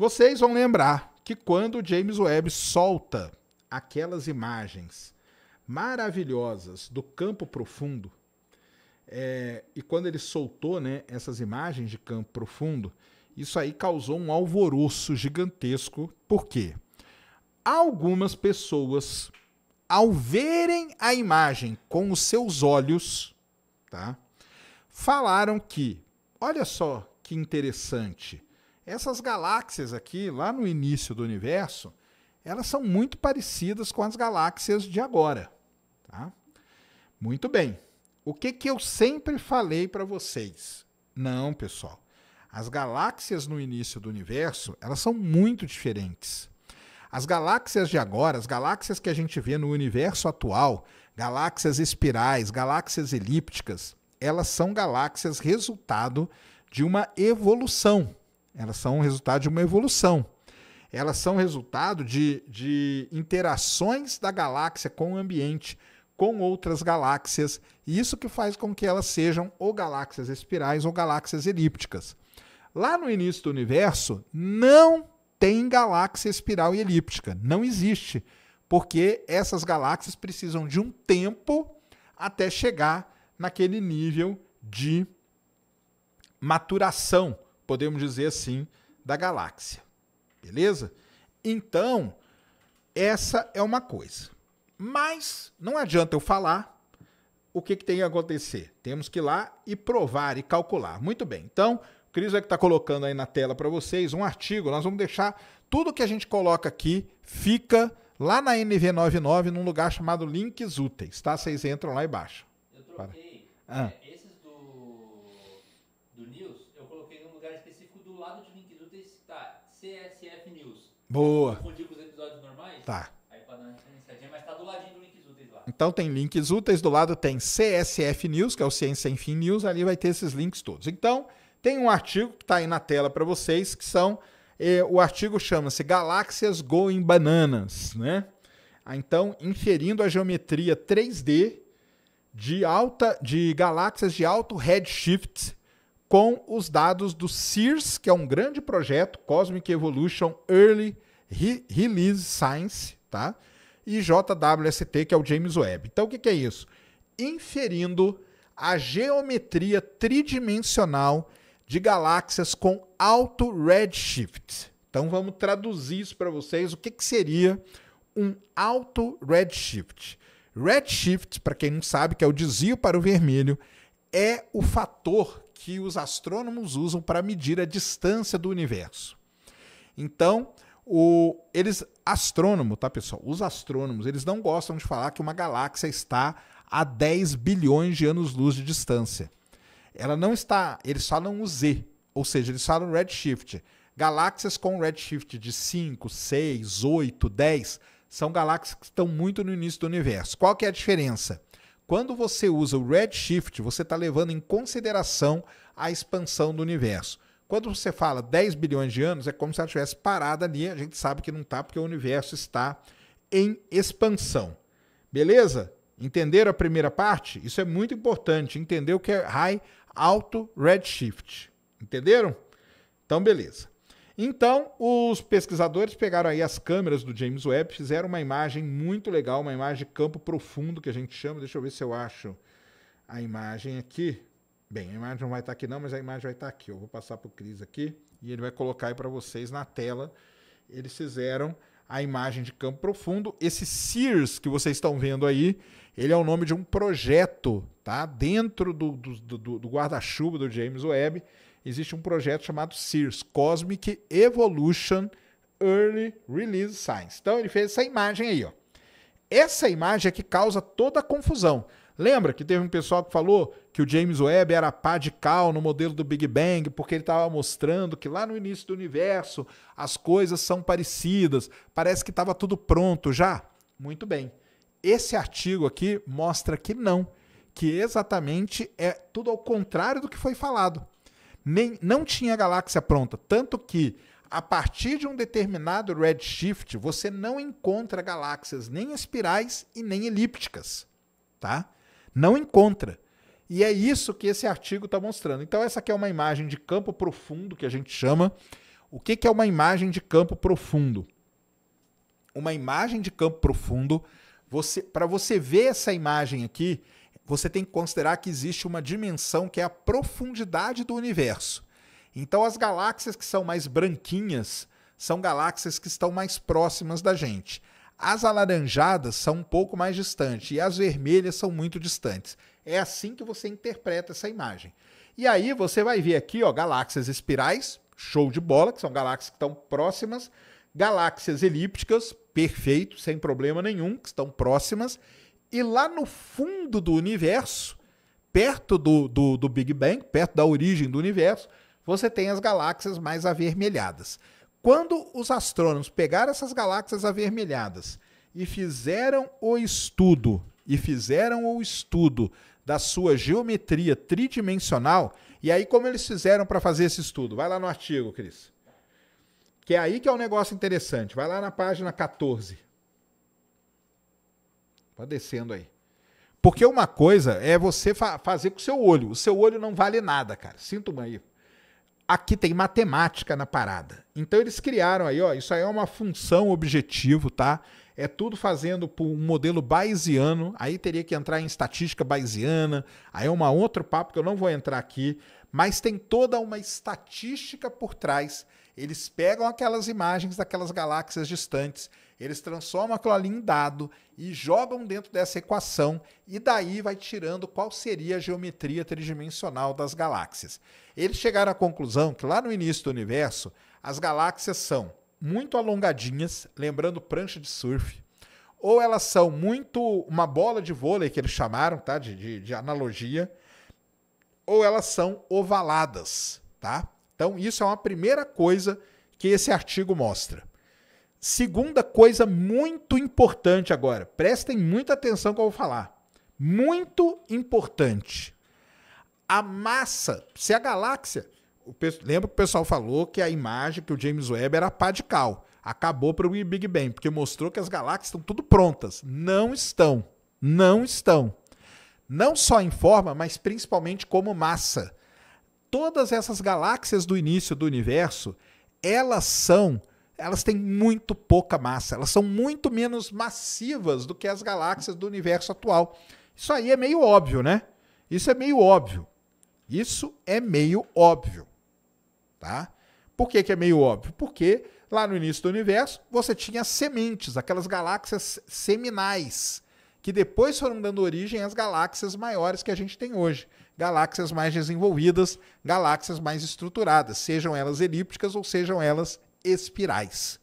Vocês vão lembrar que quando o James Webb solta aquelas imagens maravilhosas do campo profundo, e quando ele soltou, né, essas imagens de campo profundo, isso aí causou um alvoroço gigantesco. Por quê? Algumas pessoas, ao verem a imagem com os seus olhos, tá, falaram que, olha só que interessante, essas galáxias aqui, lá no início do universo, elas são muito parecidas com as galáxias de agora. Tá? Muito bem. O que eu sempre falei para vocês? Não, pessoal. As galáxias no início do universo, elas são muito diferentes. As galáxias de agora, as galáxias que a gente vê no universo atual, galáxias espirais, galáxias elípticas, elas são galáxias resultado de uma evolução. Elas são resultado de uma evolução. Elas são resultado de interações da galáxia com o ambiente, com outras galáxias, e isso que faz com que elas sejam ou galáxias espirais ou galáxias elípticas. Lá no início do universo, não tem galáxia espiral e elíptica, não existe, porque essas galáxias precisam de um tempo até chegar naquele nível de maturação, podemos dizer assim, da galáxia. Beleza? Então, essa é uma coisa. Mas não adianta eu falar o que tem que acontecer. Temos que ir lá e provar e calcular. Muito bem. Então, o Cris vai estar colocando aí na tela para vocês um artigo. Nós vamos deixar tudo que a gente coloca aqui, fica lá na NV99, num lugar chamado Links Úteis. Tá? Vocês entram lá e baixam. Eu troquei. Esses do News, eu coloquei num lugar específico do lado de Links Úteis, tá? CSF News. Boa. Eu confundi com os episódios normais. Tá. Aí para dar uma diferenciadinha, mas tá do ladinho do Links Úteis lá. Então tem Links Úteis, do lado tem CSF News, que é o Ciência Sem Fim News, ali vai ter esses links todos. Então, tem um artigo que está aí na tela para vocês, que são, o artigo chama-se Galáxias Going Bananas, né? Então, inferindo a geometria 3D de galáxias de alto redshift com os dados do CEERS, que é um grande projeto, Cosmic Evolution Early Release Science, tá? E JWST, que é o James Webb. Então, o que é isso? Inferindo a geometria tridimensional de galáxias com alto redshift. Então, vamos traduzir isso para vocês. O que seria um alto redshift? Redshift, para quem não sabe, que é o desvio para o vermelho, é o fator que os astrônomos usam para medir a distância do universo. Então, astrônomo, tá, pessoal? Os astrônomos, eles não gostam de falar que uma galáxia está a 10 bilhões de anos-luz de distância. Ela não está, eles falam o Z, ou seja, eles falam redshift. Galáxias com redshift de 5, 6, 8, 10 são galáxias que estão muito no início do universo. Qual que é a diferença? Quando você usa o redshift, você está levando em consideração a expansão do universo. Quando você fala 10 bilhões de anos, é como se ela estivesse parada ali. A gente sabe que não está, porque o universo está em expansão. Beleza? Entenderam a primeira parte? Isso é muito importante. Entender o que é alto redshift. Entenderam? Então, beleza. Então, os pesquisadores pegaram aí as câmeras do James Webb, fizeram uma imagem muito legal, uma imagem de campo profundo, que a gente chama. Deixa eu ver se eu acho a imagem aqui. Bem, a imagem não vai estar aqui não, mas a imagem vai estar aqui. Eu vou passar para o Cris aqui e ele vai colocar aí para vocês na tela. Eles fizeram a imagem de campo profundo. Esse CEERS que vocês estão vendo aí, ele é o nome de um projeto, tá? Dentro do guarda-chuva do James Webb, existe um projeto chamado CEERS, Cosmic Evolution Early Release Science. Então ele fez essa imagem aí, ó. Essa imagem é que causa toda a confusão. Lembra que teve um pessoal que falou que o James Webb era pá de cal no modelo do Big Bang, porque ele estava mostrando que lá no início do universo as coisas são parecidas, parece que estava tudo pronto já? Muito bem. Esse artigo aqui mostra que não, que exatamente é tudo ao contrário do que foi falado. Não tinha galáxia pronta, tanto que a partir de um determinado redshift você não encontra galáxias nem espirais e nem elípticas, tá? Não encontra. E é isso que esse artigo está mostrando. Então essa aqui é uma imagem de campo profundo, que a gente chama. O que é uma imagem de campo profundo? Uma imagem de campo profundo, para você ver essa imagem aqui, você tem que considerar que existe uma dimensão que é a profundidade do universo. Então, as galáxias que são mais branquinhas são galáxias que estão mais próximas da gente. As alaranjadas são um pouco mais distantes e as vermelhas são muito distantes. É assim que você interpreta essa imagem. E aí você vai ver aqui, ó, galáxias espirais, show de bola, que são galáxias que estão próximas, galáxias elípticas, perfeito, sem problema nenhum, que estão próximas, e lá no fundo do universo, perto do Big Bang, perto da origem do universo, você tem as galáxias mais avermelhadas. Quando os astrônomos pegaram essas galáxias avermelhadas e fizeram o estudo da sua geometria tridimensional, e aí como eles fizeram para fazer esse estudo? Vai lá no artigo, Cris. Que é aí que é um negócio interessante. Vai lá na página 14. Vai descendo aí. Porque uma coisa é você fazer com o seu olho. O seu olho não vale nada, cara. Sinto aí. Aqui tem matemática na parada. Então eles criaram aí, ó, isso aí é uma função objetivo, tá? É tudo fazendo por um modelo bayesiano, aí teria que entrar em estatística bayesiana, aí é um outro papo que eu não vou entrar aqui, mas tem toda uma estatística por trás. Eles pegam aquelas imagens daquelas galáxias distantes, eles transformam aquilo ali em dado e jogam dentro dessa equação e daí vai tirando qual seria a geometria tridimensional das galáxias. Eles chegaram à conclusão que lá no início do universo, as galáxias são muito alongadinhas, lembrando prancha de surf, ou elas são muito uma bola de vôlei, que eles chamaram, tá? de analogia, ou elas são ovaladas, tá? Então, isso é uma primeira coisa que esse artigo mostra. Segunda coisa muito importante agora, prestem muita atenção que eu vou falar. Muito importante. A massa, se a galáxia... Lembra que o pessoal falou que a imagem, que o James Webb era pá de cal. Acabou para o Big Bang, porque mostrou que as galáxias estão tudo prontas. Não estão. Não estão. Não só em forma, mas principalmente como massa. Todas essas galáxias do início do universo, elas têm muito pouca massa. Elas são muito menos massivas do que as galáxias do universo atual. Isso aí é meio óbvio, né? Isso é meio óbvio. Isso é meio óbvio. Tá? Por que é meio óbvio? Porque lá no início do universo você tinha sementes, aquelas galáxias seminais, que depois foram dando origem às galáxias maiores que a gente tem hoje. Galáxias mais desenvolvidas, galáxias mais estruturadas, sejam elas elípticas ou sejam elas espirais.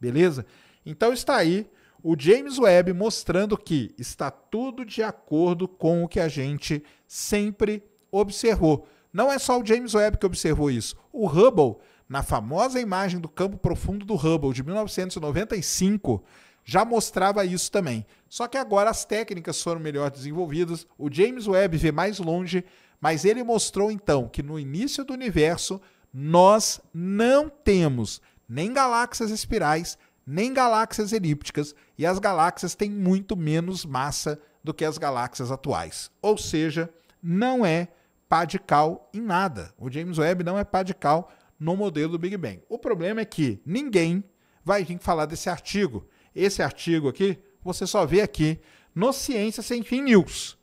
Beleza? Então está aí o James Webb mostrando que está tudo de acordo com o que a gente sempre observou. Não é só o James Webb que observou isso. O Hubble, na famosa imagem do campo profundo do Hubble de 1995, já mostrava isso também. Só que agora as técnicas foram melhor desenvolvidas, o James Webb vê mais longe, mas ele mostrou então que no início do universo nós não temos nem galáxias espirais, nem galáxias elípticas, e as galáxias têm muito menos massa do que as galáxias atuais. Ou seja, não é pá de cal em nada. O James Webb não é pá de cal no modelo do Big Bang. O problema é que ninguém vai vir falar desse artigo. Esse artigo aqui, você só vê aqui no Ciência Sem Fim News.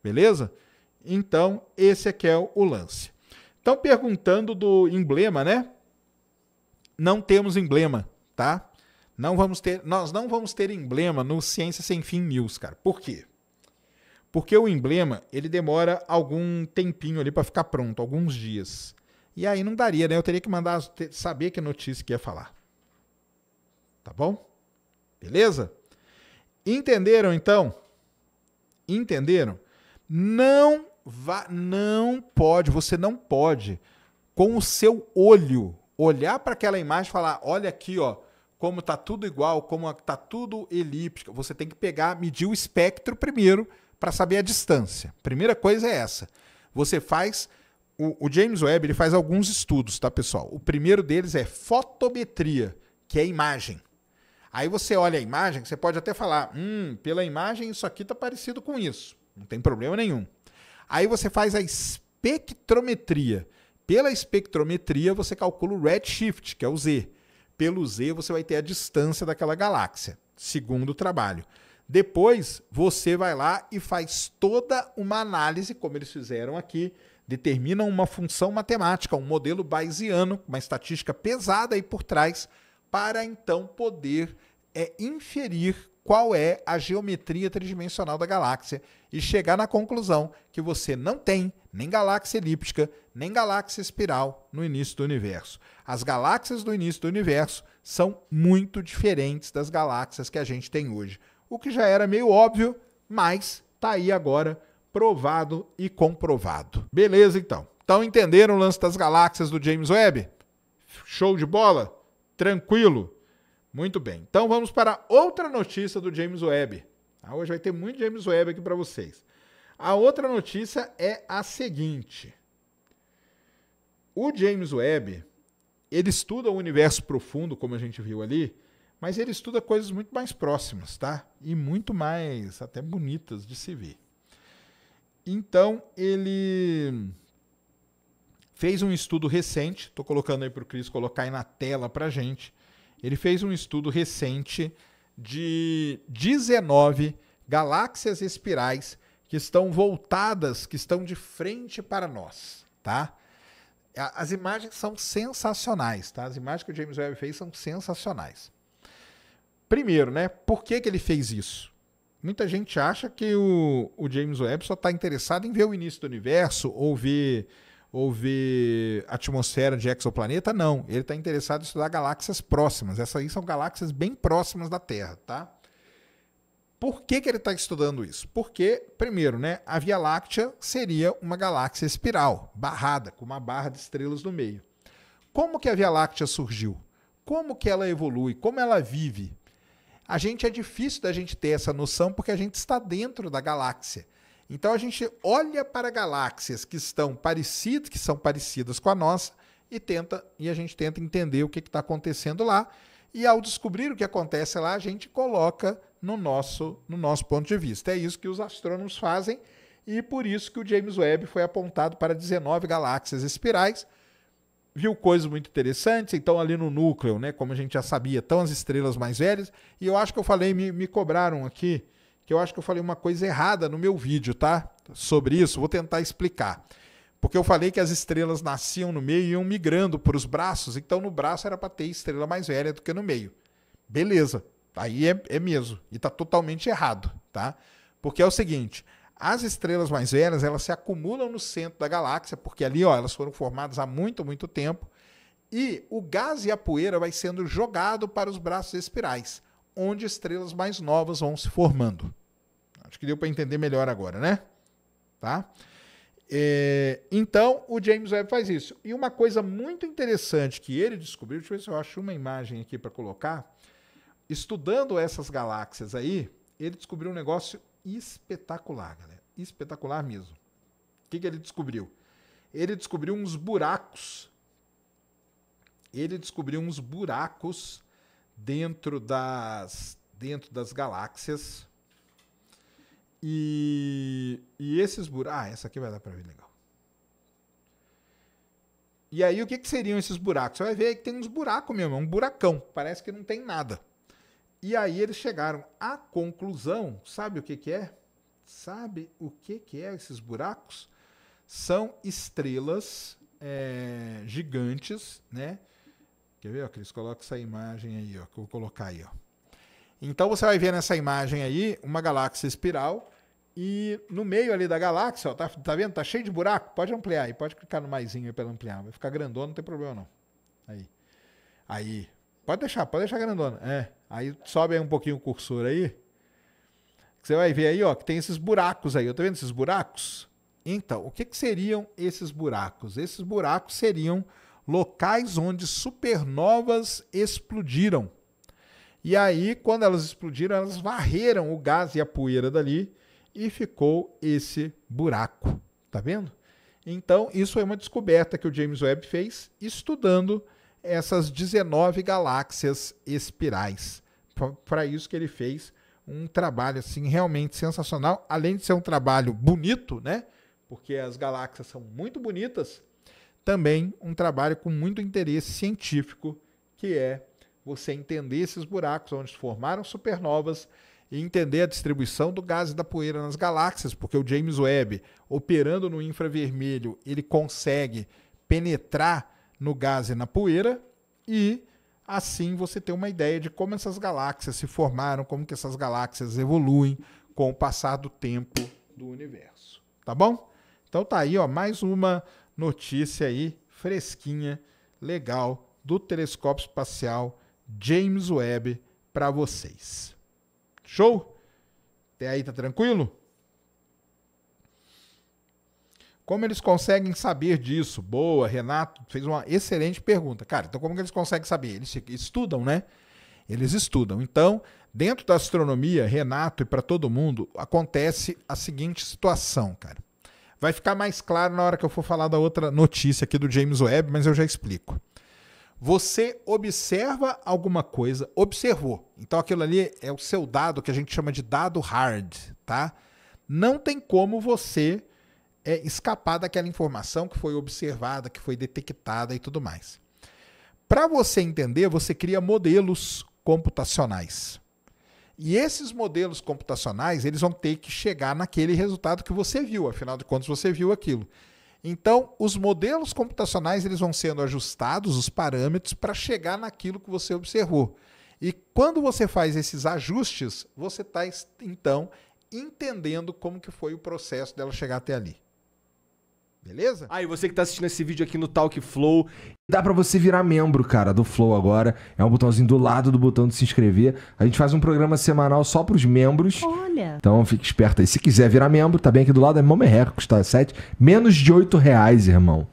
Beleza? Então, esse aqui é o lance. Então, perguntando do emblema, né? Não temos emblema, tá? Nós não vamos ter emblema no Ciência Sem Fim News, cara. Por quê? Porque o emblema, ele demora algum tempinho ali para ficar pronto, alguns dias. E aí não daria, né? Eu teria que saber que notícia que ia falar. Tá bom? Beleza? Entenderam, então? Entenderam? Você não pode, com o seu olho, olhar para aquela imagem e falar, olha aqui, ó, como tá tudo igual, como tá tudo elíptico. Você tem que pegar, medir o espectro primeiro, para saber a distância. Primeira coisa é essa. Você faz... O James Webb ele faz alguns estudos, tá, pessoal? O primeiro deles é fotometria, que é imagem. Aí você olha a imagem, você pode até falar, pela imagem isso aqui tá parecido com isso. Não tem problema nenhum. Aí você faz a espectrometria, Pela espectrometria, você calcula o redshift, que é o Z. Pelo Z, você vai ter a distância daquela galáxia, segundo trabalho. Depois, você vai lá e faz toda uma análise, como eles fizeram aqui, determinam uma função matemática, um modelo bayesiano, uma estatística pesada aí por trás, para então poder inferir qual é a geometria tridimensional da galáxia e chegar na conclusão que você não tem nem galáxia elíptica, nem galáxia espiral no início do universo. As galáxias do início do universo são muito diferentes das galáxias que a gente tem hoje. O que já era meio óbvio, mas está aí agora provado e comprovado. Beleza, então. Então entenderam o lance das galáxias do James Webb? Show de bola? Tranquilo? Muito bem. Então vamos para outra notícia do James Webb. Hoje vai ter muito James Webb aqui para vocês. A outra notícia é a seguinte. O James Webb, ele estuda o universo profundo, como a gente viu ali, mas ele estuda coisas muito mais próximas, tá? E muito mais até bonitas de se ver. Então, ele fez um estudo recente, estou colocando aí para o Cris colocar aí na tela para a gente. Ele fez um estudo recente de 19 galáxias espirais que estão voltadas, que estão de frente para nós, tá? As imagens são sensacionais, tá? As imagens que o James Webb fez são sensacionais. Primeiro, né? Por que ele fez isso? Muita gente acha que o James Webb só está interessado em ver o início do universo ou ver a atmosfera de exoplaneta. Não, ele está interessado em estudar galáxias próximas. Essas aí são galáxias bem próximas da Terra, tá? Por que ele está estudando isso? Porque, primeiro, né, a Via Láctea seria uma galáxia espiral, barrada, com uma barra de estrelas no meio. Como que a Via Láctea surgiu? Como que ela evolui? Como ela vive? É difícil da gente ter essa noção porque a gente está dentro da galáxia. Então a gente olha para galáxias que são parecidas com a nossa e a gente tenta entender o que está acontecendo lá. E ao descobrir o que acontece lá, a gente coloca no nosso ponto de vista. É isso que os astrônomos fazem e por isso que o James Webb foi apontado para 19 galáxias espirais. Viu coisas muito interessantes, então ali no núcleo, né, como a gente já sabia, estão as estrelas mais velhas, e eu acho que eu falei, me cobraram aqui, que eu acho que eu falei uma coisa errada no meu vídeo, tá? Sobre isso, vou tentar explicar. Porque eu falei que as estrelas nasciam no meio e iam migrando para os braços, então no braço era para ter estrela mais velha do que no meio. Beleza, aí é mesmo, e está totalmente errado, tá? Porque é o seguinte... As estrelas mais velhas, elas se acumulam no centro da galáxia, porque ali, ó, elas foram formadas há muito, muito tempo, e o gás e a poeira vai sendo jogado para os braços espirais, onde estrelas mais novas vão se formando. Acho que deu para entender melhor agora, né? Tá? Então, o James Webb faz isso. E uma coisa muito interessante que ele descobriu, deixa eu ver se eu acho uma imagem aqui para colocar, estudando essas galáxias aí, ele descobriu um negócio espetacular, galera. Espetacular mesmo. O que ele descobriu? Ele descobriu uns buracos. Dentro das galáxias. E esses buracos... essa aqui vai dar para ver legal. E aí, o que seriam esses buracos? Você vai ver que tem uns buracos mesmo. É um buracão. Parece que não tem nada. E aí eles chegaram à conclusão, sabe o que é? Sabe o que é esses buracos? São estrelas gigantes, né? Quer ver, ó, Cris? Coloca essa imagem aí, ó, que eu vou colocar aí, ó. Então você vai ver nessa imagem aí uma galáxia espiral e no meio ali da galáxia, ó, tá vendo? Tá cheio de buraco. Pode ampliar aí, pode clicar no maisinho aí para ampliar. Vai ficar grandona, não tem problema não. Aí. Pode deixar grandona. Aí sobe aí um pouquinho o cursor aí. Você vai ver aí, ó, que tem esses buracos aí. Tá vendo esses buracos? Então, o que seriam esses buracos? Esses buracos seriam locais onde supernovas explodiram. E aí, quando elas explodiram, elas varreram o gás e a poeira dali e ficou esse buraco. Tá vendo? Então, isso foi uma descoberta que o James Webb fez estudando essas 19 galáxias espirais. Para isso que ele fez um trabalho assim realmente sensacional, além de ser um trabalho bonito, né? Porque as galáxias são muito bonitas, também um trabalho com muito interesse científico, que é você entender esses buracos onde se formaram supernovas e entender a distribuição do gás e da poeira nas galáxias, porque o James Webb, operando no infravermelho, ele consegue penetrar no gás e na poeira, e assim você tem uma ideia de como essas galáxias se formaram, como que essas galáxias evoluem com o passar do tempo do universo. Tá bom? Então tá aí, ó, mais uma notícia aí, fresquinha, legal, do telescópio espacial James Webb para vocês. Show? Até aí tá tranquilo? Como eles conseguem saber disso? Boa, Renato fez uma excelente pergunta. Cara, então como que eles conseguem saber? Eles estudam, né? Eles estudam. Então, dentro da astronomia, Renato, e para todo mundo, acontece a seguinte situação, cara. Vai ficar mais claro na hora que eu for falar da outra notícia aqui do James Webb, mas eu já explico. Você observa alguma coisa, observou. Então aquilo ali é o seu dado, que a gente chama de dado hard, tá? Não tem como você escapar daquela informação que foi observada, que foi detectada e tudo mais. Para você entender, você cria modelos computacionais. E esses modelos computacionais, eles vão ter que chegar naquele resultado que você viu, afinal de contas você viu aquilo. Então, os modelos computacionais eles vão sendo ajustados, os parâmetros, para chegar naquilo que você observou. E quando você faz esses ajustes, você está, então, entendendo como que foi o processo dela chegar até ali. Beleza? Aí, você que tá assistindo esse vídeo aqui no Talk Flow, dá pra você virar membro, cara, do Flow agora. É um botãozinho do lado do botão de se inscrever. A gente faz um programa semanal só pros membros. Olha. Então, fique esperto aí. Se quiser virar membro, tá bem aqui do lado. É mó merreca, custa menos de R$8, irmão.